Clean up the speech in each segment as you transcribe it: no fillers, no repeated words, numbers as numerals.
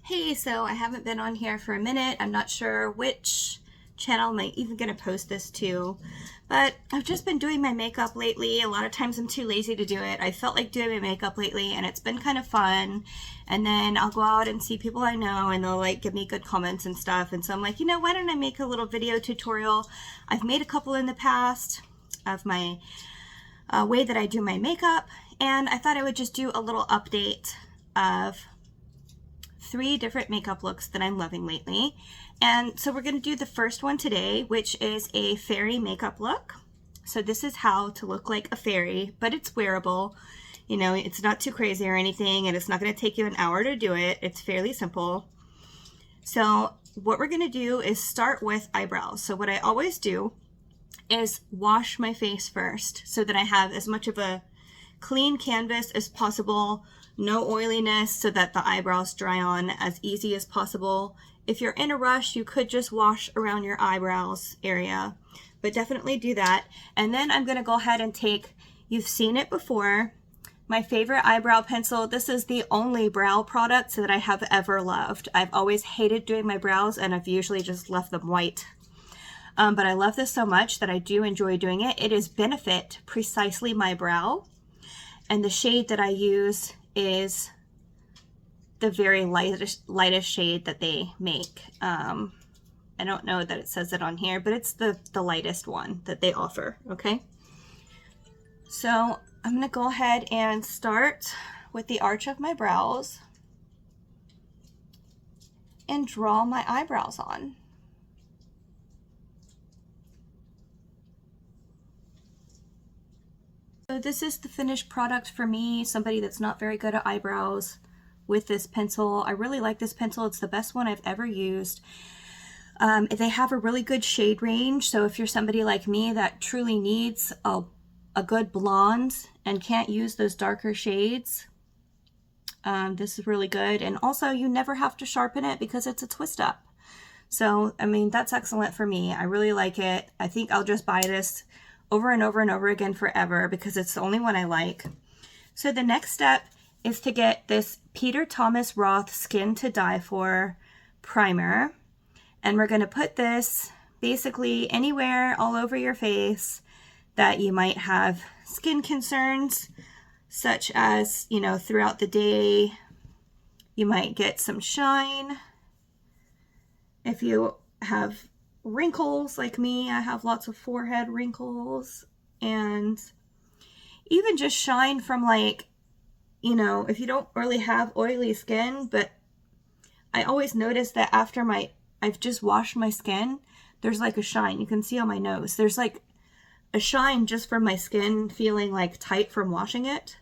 Hey, so I haven't been on here for a minute. I'm not sure which channel I'm even going to post this to, but I've just been doing my makeup lately. A lot of times I'm too lazy to do it. I felt like doing my makeup lately and it's been kind of fun. And then I'll go out and see people I know and they'll like give me good comments and stuff. And so I'm like, why don't I make a little video tutorial? I've made a couple in the past of my way that I do my makeup. And I thought I would just do a little update of 3 different makeup looks that I'm loving lately. And so we're going to do the first one today, which is a fairy makeup look. So this is how to look like a fairy, but it's wearable. It's not too crazy or anything, and it's not going to take you an hour to do it. It's fairly simple. So what we're going to do is start with eyebrows. So what I always do is wash my face first so that I have as much of a clean canvas as possible, no oiliness, so that the eyebrows dry on as easy as possible. If you're in a rush, you could just wash around your eyebrows area, but definitely do that. And then I'm going to go ahead and take, you've seen it before, my favorite eyebrow pencil. This is the only brow product that I have ever loved. I've always hated doing my brows and I've usually just left them white. But I love this so much that I do enjoy doing it. It is Benefit Precisely My Brow. And the shade that I use is the very lightest shade that they make. I don't know that it says it on here, but it's the lightest one that they offer, okay? So I'm gonna go ahead and start with the arch of my brows and draw my eyebrows on. So this is the finished product for me, somebody that's not very good at eyebrows, with this pencil. I really like this pencil. It's the best one I've ever used. They have a really good shade range, so if you're somebody like me that truly needs a good blonde and can't use those darker shades, this is really good. And also, you never have to sharpen it because it's a twist up. So, I mean, that's excellent for me. I really like it. I think I'll just buy this over and over and over again forever because it's the only one I like. So the next step is to get this Peter Thomas Roth Skin to Die For primer. And we're going to put this basically anywhere all over your face that you might have skin concerns, such as, throughout the day, you might get some shine. If you have wrinkles like me, I have lots of forehead wrinkles, and even just shine from if you don't really have oily skin, but I always notice that after I've just washed my skin, there's like a shine. You can see on my nose. There's like a shine just from my skin feeling like tight from washing it.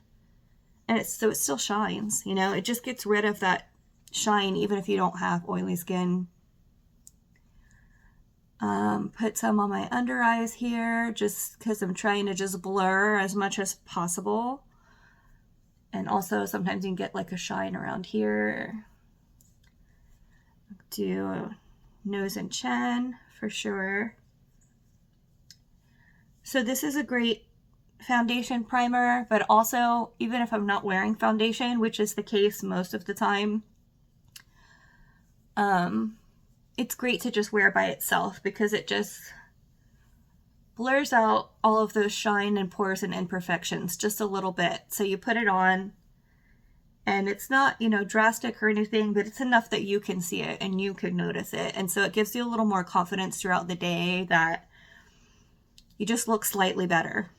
And it still shines, it just gets rid of that shine even if you don't have oily skin. Put some on my under eyes here just because I'm trying to just blur as much as possible. And also sometimes you can get like a shine around here. Do nose and chin for sure. So this is a great foundation primer, but also even if I'm not wearing foundation, which is the case most of the time, it's great to just wear by itself because it just blurs out all of those shine and pores and imperfections just a little bit. So you put it on and it's not, drastic or anything, but it's enough that you can see it and you can notice it. And so it gives you a little more confidence throughout the day that you just look slightly better,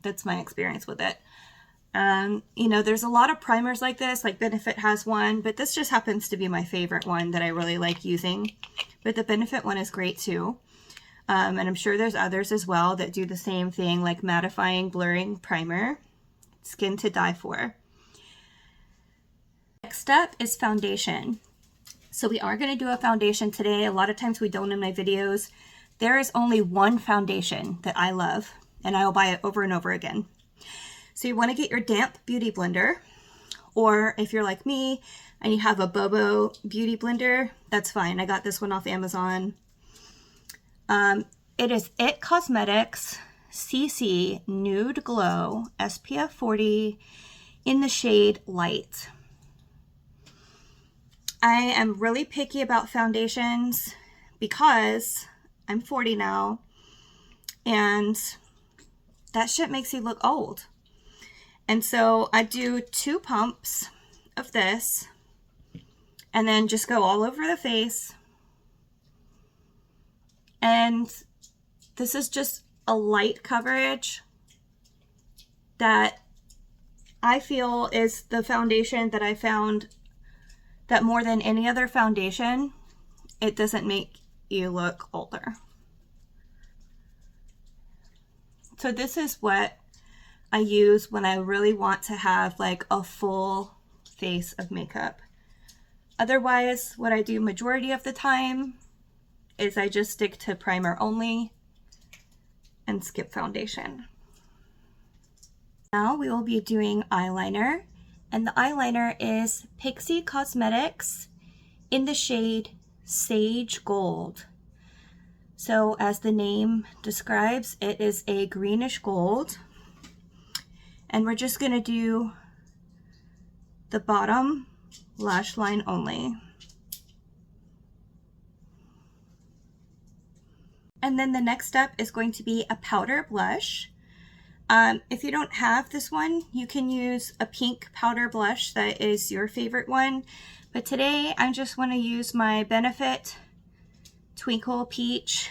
That's my experience with it. There's a lot of primers like this, like Benefit has one, but this just happens to be my favorite one that I really like using. But the Benefit one is great too. And I'm sure there's others as well that do the same thing, like mattifying, blurring primer, Skin to Die For. Next step is foundation. So we are going to do a foundation today. A lot of times we don't in my videos. There is only one foundation that I love, and I will buy it over and over again. So you want to get your damp beauty blender, or if you're like me and you have a Bobo beauty blender, that's fine. I got this one off Amazon. It is IT Cosmetics CC Nude Glow SPF 40 in the shade Light. I am really picky about foundations because I'm 40 now, and that shit makes you look old. And so I do 2 pumps of this and then just go all over the face. And this is just a light coverage that I feel is the foundation that I found that more than any other foundation, it doesn't make you look older. So this is what I use when I really want to have like a full face of makeup. Otherwise, what I do majority of the time is I just stick to primer only and skip foundation. Now we will be doing eyeliner, and the eyeliner is Pixi Cosmetics in the shade Sage Gold. So as the name describes, it is a greenish gold. And we're just gonna do the bottom lash line only. And then the next step is going to be a powder blush. If you don't have this one, you can use a pink powder blush that is your favorite one. But today I just want to use my Benefit Twinkle Peach.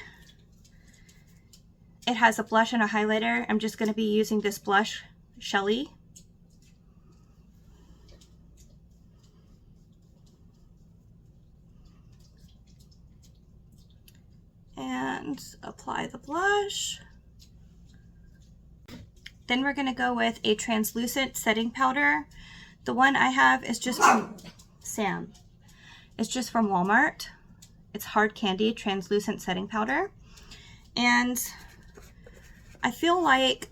It has a blush and a highlighter. I'm just going to be using this blush, Shelly. And apply the blush. Then we're going to go with a translucent setting powder. The one I have is just from Sam. It's just from Walmart. It's Hard Candy Translucent Setting Powder. And I feel like,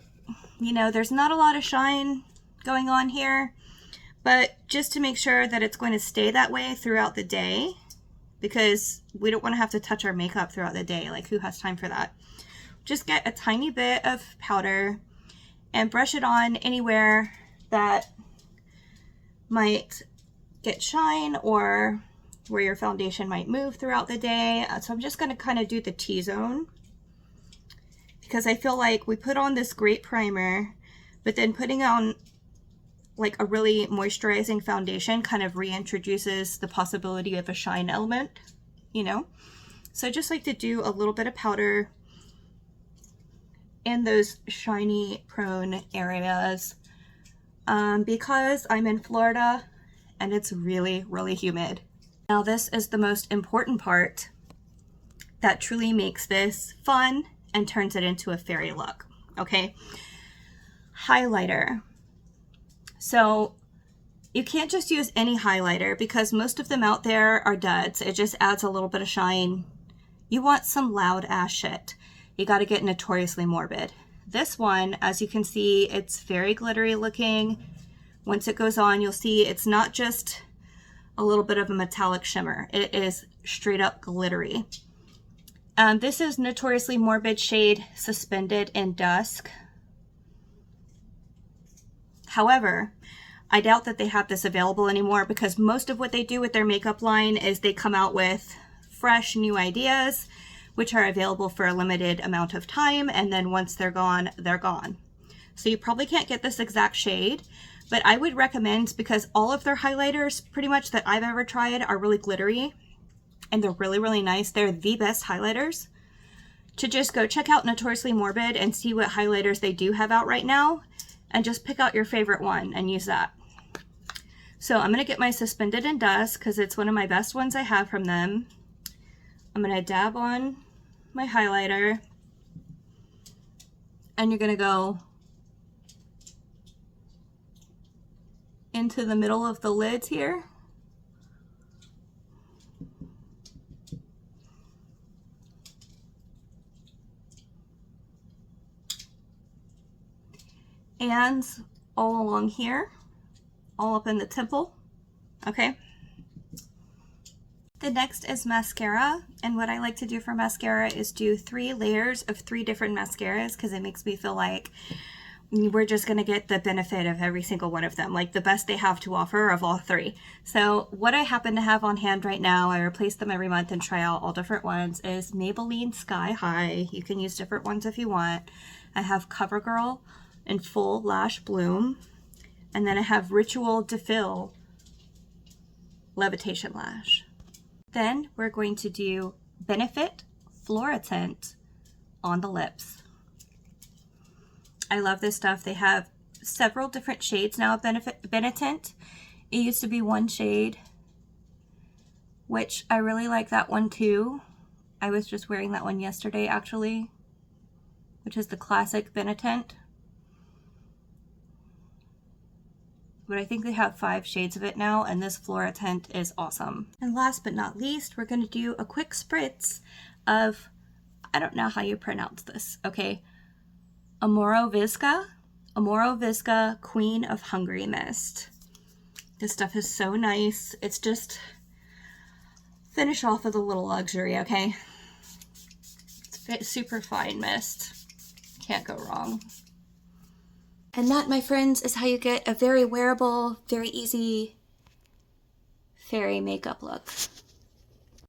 you know, there's not a lot of shine going on here, but just to make sure that it's going to stay that way throughout the day, because we don't want to have to touch our makeup throughout the day. Like, who has time for that? Just get a tiny bit of powder and brush it on anywhere that might get shine or where your foundation might move throughout the day. So I'm just going to kind of do the T-zone, because I feel like we put on this great primer, but then putting on like a really moisturizing foundation kind of reintroduces the possibility of a shine element, you know? So I just like to do a little bit of powder in those shiny prone areas because I'm in Florida and it's really, really humid. Now this is the most important part that truly makes this fun and turns it into a fairy look, okay? Highlighter. So you can't just use any highlighter because most of them out there are duds. It just adds a little bit of shine. You want some loud ass shit. You got to get Notoriously Morbid. This one, as you can see, it's very glittery looking. Once it goes on, you'll see it's not just a little bit of a metallic shimmer. It is straight up glittery. This is Notoriously Morbid shade Suspended in Dusk. However, I doubt that they have this available anymore because most of what they do with their makeup line is they come out with fresh new ideas, which are available for a limited amount of time, and then once they're gone, they're gone. So you probably can't get this exact shade, but I would recommend, because all of their highlighters pretty much that I've ever tried are really glittery and they're really, really nice. They're the best highlighters. To just go check out Notoriously Morbid and see what highlighters they do have out right now, and just pick out your favorite one and use that. So I'm gonna get my Suspended in Dusk because it's one of my best ones I have from them. I'm gonna dab on my highlighter, and you're gonna go into the middle of the lids here. And all along here, all up in the temple, okay? The next is mascara, and what I like to do for mascara is do 3 layers of 3 different mascaras because it makes me feel like we're just going to get the benefit of every single one of them, like the best they have to offer of all three. So what I happen to have on hand right now, I replace them every month and try out all different ones, is Maybelline Sky High. You can use different ones if you want. I have CoverGirl in Full Lash Bloom. And then I have Ritual DeFill Levitation Lash. Then we're going to do Benefit Flora Tint on the lips. I love this stuff. They have several different shades now of Benetint. It used to be one shade, which I really like that one too. I was just wearing that one yesterday actually, which is the classic Benetint. But I think they have 5 shades of it now, and this Flora tint is awesome. And last but not least, we're gonna do a quick spritz of, I don't know how you pronounce this, okay? Amore Visca Queen of Hungry Mist. This stuff is so nice. It's just, finish off with a little luxury, okay? It's super fine mist. Can't go wrong. And that, my friends, is how you get a very wearable, very easy fairy makeup look.